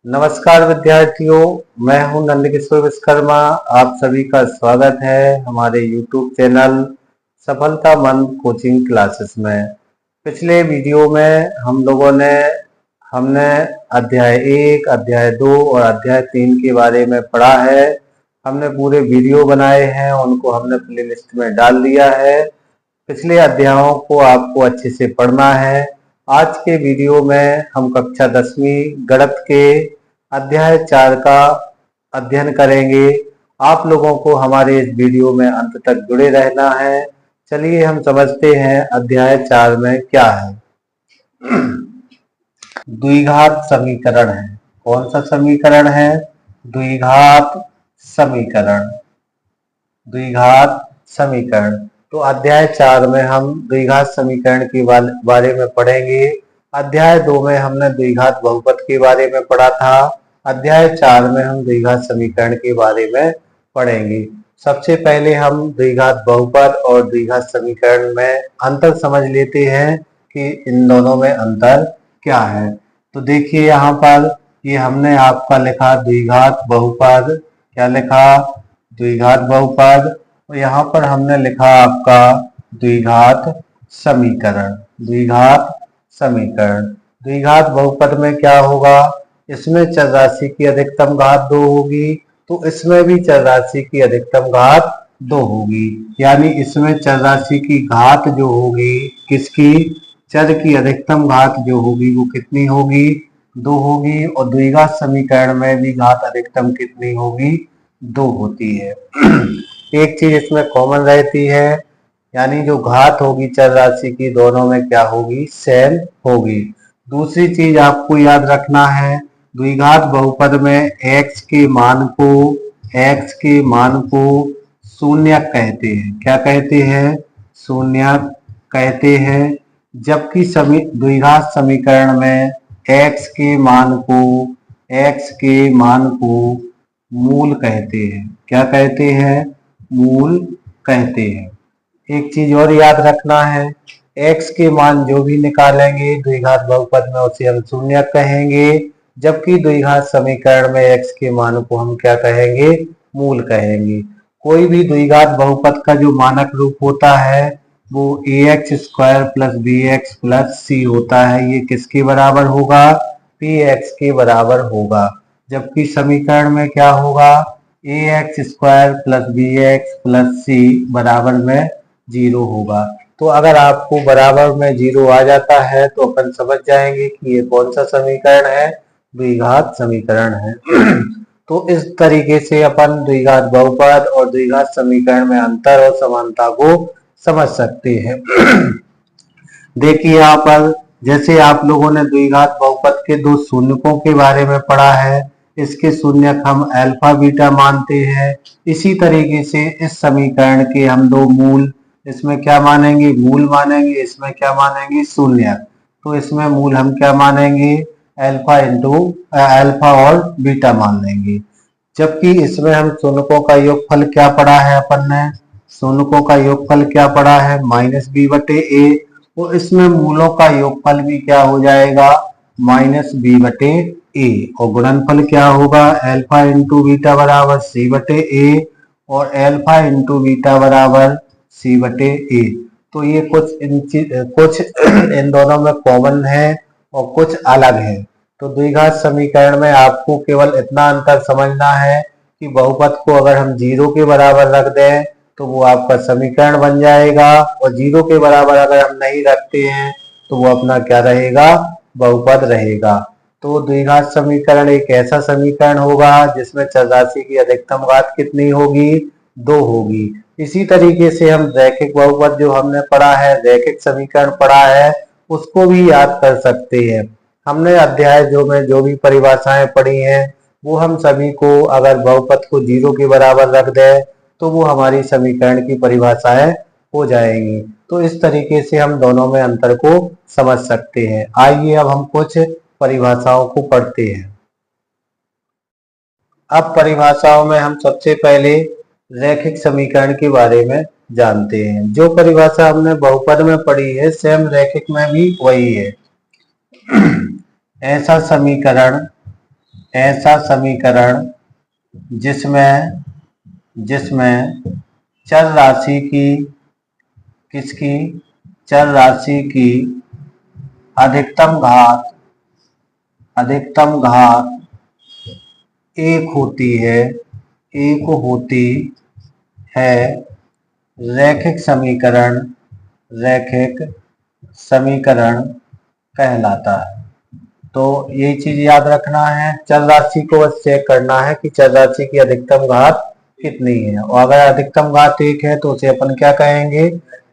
नमस्कार विद्यार्थियों, मैं हूं नंदकिशोर विश्वकर्मा। आप सभी का स्वागत है हमारे YouTube चैनल सफलता मंद कोचिंग क्लासेस में। पिछले वीडियो में हमने अध्याय 1, अध्याय 2 और अध्याय 3 के बारे में पढ़ा है। हमने पूरे वीडियो बनाए हैं, उनको हमने प्लेलिस्ट में डाल दिया है। पिछले अध्यायों को आपको अच्छे से पढ़ना है। आज के वीडियो में हम कक्षा 10वीं गणित के अध्याय 4 का अध्ययन करेंगे। आप लोगों को हमारे इस वीडियो में अंत तक जुड़े रहना है। चलिए हम समझते हैं अध्याय 4 में क्या है। द्विघात समीकरण है। कौन सा समीकरण है? द्विघात समीकरण। द्विघात समीकरण। तो अध्याय 4 में हम द्विघात समीकरण के बारे में पढ़ेंगे। अध्याय 2 में हमने द्विघात बहुपद के बारे में पढ़ा था। अध्याय 4 में हम द्विघात समीकरण के बारे में पढ़ेंगे। सबसे पहले हम द्विघात बहुपद और द्विघात समीकरण में अंतर समझ लेते हैं कि इन दोनों में अंतर क्या है। तो देखिए यहाँ पर ये हमने आपका लिखा द्विघात बहुपद। क्या लिखा? द्विघात बहुपद। और यहाँ पर हमने लिखा आपका द्विघात समीकरण। द्विघात समीकरण। द्विघात बहुपद में क्या होगा? इसमें चर राशि की अधिकतम घात 2 होगी, तो इसमें भी चर राशि की अधिकतम घात 2 होगी। यानी इसमें चर राशि की घात जो होगी, किसकी? चर की अधिकतम घात जो होगी वो कितनी होगी? 2 होगी। और द्विघात समीकरण में भी घात अधिकतम कितनी होगी? 2 होती है। एक चीज इसमें कॉमन रहती है, यानी जो घात होगी चर राशि की, दोनों में क्या होगी? सेम होगी। दूसरी चीज आपको याद रखना है, द्विघात बहुपद में x के मान को शून्यक कहते हैं। क्या कहते हैं? शून्यक कहते हैं। जबकि द्विघात समीकरण में x के मान को मूल कहते हैं। क्या कहते हैं? मूल कहते हैं। एक चीज और याद रखना है, x के मान जो भी निकालेंगे द्विघात बहुपद में उसे हम शून्यक कहेंगे, जबकि द्विघात समीकरण में x के मान को हम क्या कहेंगे? मूल कहेंगे। कोई भी द्विघात बहुपद का जो मानक रूप होता है वो ax square plus bx plus c होता है। ये किसके बराबर होगा? px के बराबर होगा। जबकि समीकरण में क्या होगा? ax square plus bx plus c बराबर में 0 होगा। तो अगर आपको बराबर में 0 आ जाता है तो अपन समझ जाएंगे कि ये कौन सा समीकरण है? द्विघात समीकरण है। तो इस तरीके से अपन द्विघात बहुपद और द्विघात समीकरण में अंतर और समानता को समझ सकते हैं। देखिए यहाँ पर जैसे आप लोगों ने द्विघात बहुपद के 2 शून्यकों के बारे में पढ़ा है, इसके शून्यक हम अल्फा बीटा मानते हैं। इसी तरीके से इस समीकरण के हम 2 मूल, इसमें क्या मानेंगे? मूल मानेंगे। इसमें क्या मानेंगे? शून्यक। तो इसमें मूल हम क्या मानेंगे? अल्फा और बीटा मान लेंगे। जबकि इसमें हम शून्यकों का योगफल क्या पढ़ा है अपन ने? शून्यकों का योगफल क्या पढ़ा है? -b/a। और इसमें मूलों का योगफल भी क्या हो जाएगा? -b/a। और गुणनफल क्या होगा? अल्फा इंटू बीटा बराबर c/a और अल्फा इंटू बीटा बराबर c/a। तो ये कुछ इन दोनों में कॉमन है और कुछ अलग है। तो द्विघात समीकरण में आपको केवल इतना अंतर समझना है कि बहुपद को अगर हम 0 के बराबर रख दें तो वो आपका समीकरण बन जाएगा, और 0 के बराबर अगर हम नहीं रखते हैं तो वो अपना क्या रहेगा? बहुपद रहेगा। तो द्विघात समीकरण एक ऐसा समीकरण होगा जिसमें चर राशि की अधिकतम घात कितनी होगी? 2 होगी। इसी तरीके से हम रैखिक बहुपद जो हमने पढ़ा है, रैखिक समीकरण पढ़ा है, उसको भी याद कर सकते हैं। हमने अध्याय में जो भी परिभाषाएं पढ़ी हैं वो हम सभी को अगर बहुपद को 0 के बराबर रख दें तो वो हमारी समीकरण की परिभाषाएं हो जाएंगी। तो इस तरीके से हम दोनों में अंतर को समझ सकते हैं। आइए अब हम कुछ परिभाषाओं को पढ़ते हैं। अब परिभाषाओं में हम सबसे पहले रैखिक समीकरण के बारे में जानते हैं। जो परिभाषा हमने बहुपद में पढ़ी है सेम रैखिक में भी वही है। ऐसा ऐसा समीकरण जिसमें चर राशि की चर राशि की अधिकतम घात एक होती है रैखिक समीकरण कहलाता है। तो यही चीज याद रखना है, चर राशि को बस चेक करना है कि चर राशि की अधिकतम घात कितनी है, और अगर अधिकतम घात एक है तो उसे अपन क्या कहेंगे,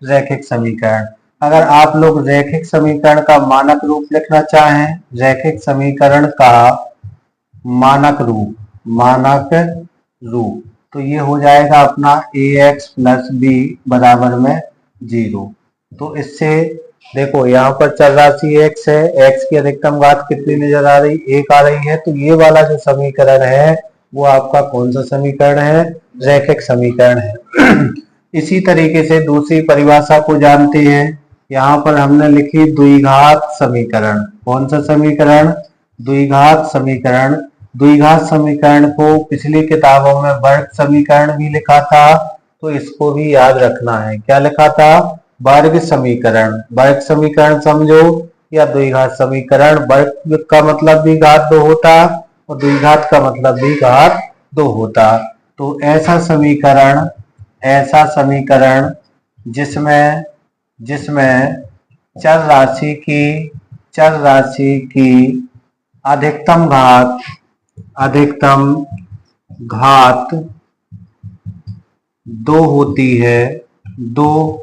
रैखिक समीकरण। अगर आप लोग रैखिक समीकरण का मानक रूप लिखना चाहें, रैखिक समीकरण का मानक रूप तो ये हो जाएगा अपना ax प्लस बी बराबर में 0। तो इससे देखो यहाँ पर चर राशि x है, x की अधिकतम घात कितनी नजर आ रही, 1 आ रही है। तो ये वाला जो समीकरण है वो आपका कौन सा समीकरण है, रैखिक समीकरण है। इसी तरीके से दूसरी परिभाषा को जानते हैं। यहाँ पर हमने लिखी द्विघात समीकरण। कौन सा समीकरण, द्विघात समीकरण। द्विघात समीकरण को पिछली किताबों में वर्ग समीकरण भी लिखा था, तो इसको भी याद रखना है। क्या लिखा था, वर्ग समीकरण। वर्ग समीकरण समझो या द्विघात समीकरण। वर्ग का मतलब भी घात 2 होता और द्विघात का मतलब भी घात 2 होता। तो ऐसा समीकरण जिसमें चर राशि की अधिकतम घात 2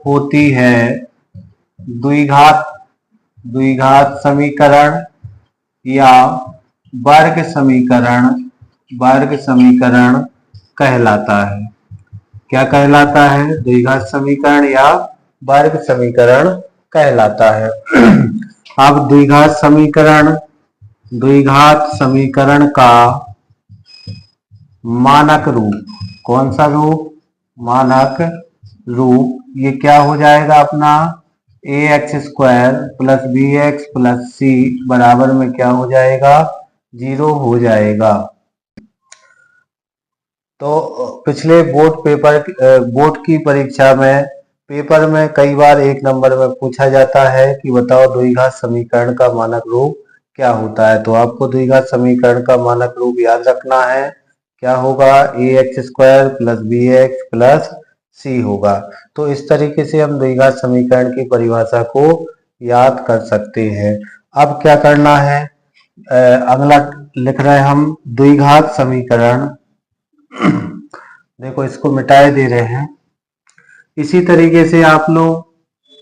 होती है द्विघात समीकरण या वर्ग समीकरण कहलाता है। क्या कहलाता है, द्विघात समीकरण या वर्ग समीकरण कहलाता है। अब द्विघात समीकरण का मानक रूप, कौन सा रूप, मानक रूप, ये क्या हो जाएगा अपना ax² plus bx plus c बराबर में क्या हो जाएगा, 0 हो जाएगा। तो पिछले बोर्ड की परीक्षा में पेपर में कई बार 1 नंबर में पूछा जाता है कि बताओ द्विघात समीकरण का मानक रूप क्या होता है। तो आपको द्विघात समीकरण का मानक रूप याद रखना है। क्या होगा, ax² plus bx plus c होगा। तो इस तरीके से हम द्विघात समीकरण की परिभाषा को याद कर सकते हैं। अब क्या करना है, अगला लिख रहे हैं हम द्विघात समीकरण। देखो इसको मिटाए दे रहे हैं। इसी तरीके से आप लोग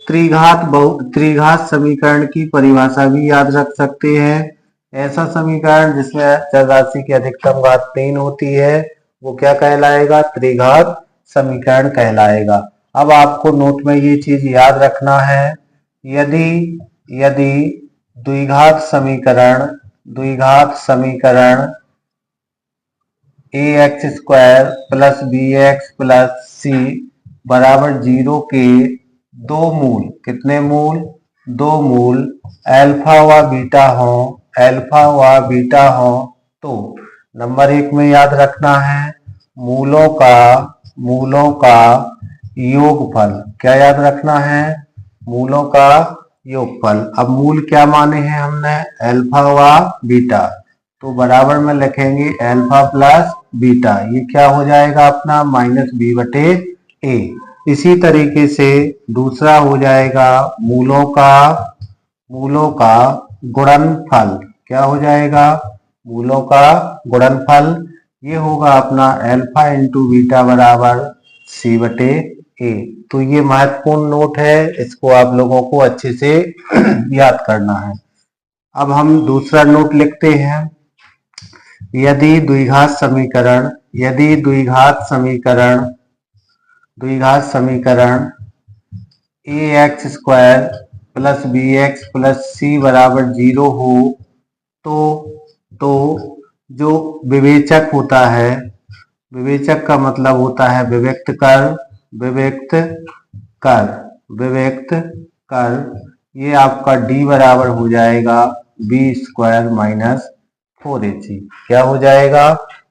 त्रिघात समीकरण की परिभाषा भी याद रख सकते हैं। ऐसा समीकरण जिसमें चर राशि की अधिकतम घात 3 होती है वो क्या कहलाएगा, त्रिघात समीकरण कहलाएगा। अब आपको नोट में ये चीज याद रखना है, यदि द्विघात समीकरण ax² plus bx plus c बराबर 0 के 2 मूल, कितने मूल, 2 मूल अल्फा व बीटा हो तो नंबर 1 में याद रखना है मूलों का योगफल। क्या याद रखना है, मूलों का योगफल। अब मूल क्या माने हैं हमने, अल्फा व बीटा, तो बराबर में लिखेंगे अल्फा प्लस बीटा। ये क्या हो जाएगा अपना -b/a। इसी तरीके से दूसरा हो जाएगा मूलों का गुणनफल। क्या हो जाएगा, मूलों का गुणनफल। ये होगा अपना अल्फा इंटू बीटा बराबर c/a। तो ये महत्वपूर्ण नोट है, इसको आप लोगों को अच्छे से याद करना है। अब हम दूसरा नोट लिखते हैं। यदि द्विघात समीकरण ax² plus bx plus c बराबर 0 हो तो जो विवेचक होता है, विवेचक का मतलब होता है विभक्त कर, ये आपका d बराबर हो जाएगा b² - 4ac। क्या हो जाएगा?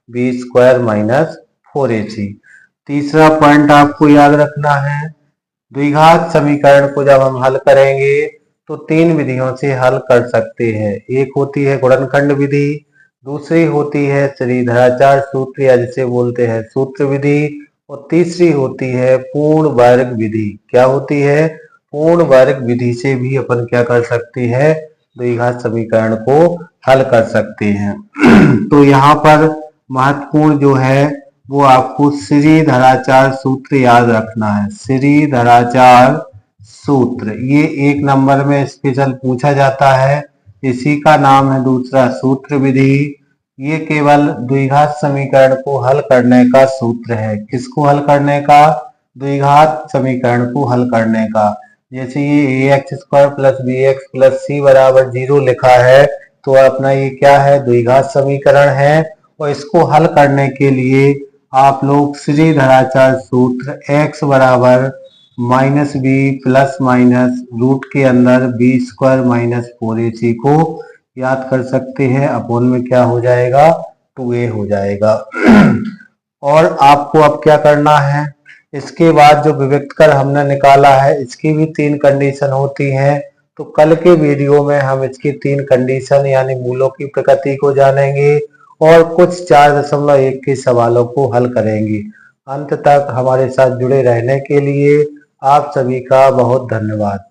b square minus 4ac। तीसरा पॉइंट आपको याद रखना है, द्विघात समीकरण को जब हम हल करेंगे तो तीन विधियों से हल कर सकते हैं। एक होती है गुणनखंड विधि, दूसरी होती है श्रीधराचार्य सूत्र या जिसे बोलते हैं सूत्र विधि, और तीसरी होती है पूर्ण वर्ग विधि। क्या होती है? पूर्ण वर्ग विधि से भी अपन क्या कर सकते हैं? द्विघात समीकरण को हल कर सकते हैं। तो यहाँ पर महत्वपूर्ण जो है वो आपको श्रीधराचार्य सूत्र याद रखना है। श्रीधराचार्य सूत्र ये 1 नंबर में स्पेशल पूछा जाता है। इसी का नाम है दूसरा सूत्र विधि। ये केवल द्विघात समीकरण को हल करने का सूत्र है। किसको हल करने का? द्विघात समीकरण को हल करने का। जैसे ये ax square plus B X plus C बराबर 0 लिखा है, तो अपना ये क्या है? द्विघात समीकरण है। और इसको हल करने के लिए आप लोग श्रीधराचार्य सूत्र x बराबर minus b plus minus root के अंदर बी स्क्वायर माइनस 4ac को याद कर सकते हैं। अपोन में क्या हो जाएगा? 2a हो जाएगा। और आपको अब क्या करना है, इसके बाद जो विविक्त कर हमने निकाला है इसकी भी 3 कंडीशन होती हैं। तो कल के वीडियो में हम इसकी 3 कंडीशन यानी मूलों की प्रकृति को जानेंगे और कुछ 4.1 के सवालों को हल करेंगे। अंत तक हमारे साथ जुड़े रहने के लिए आप सभी का बहुत धन्यवाद।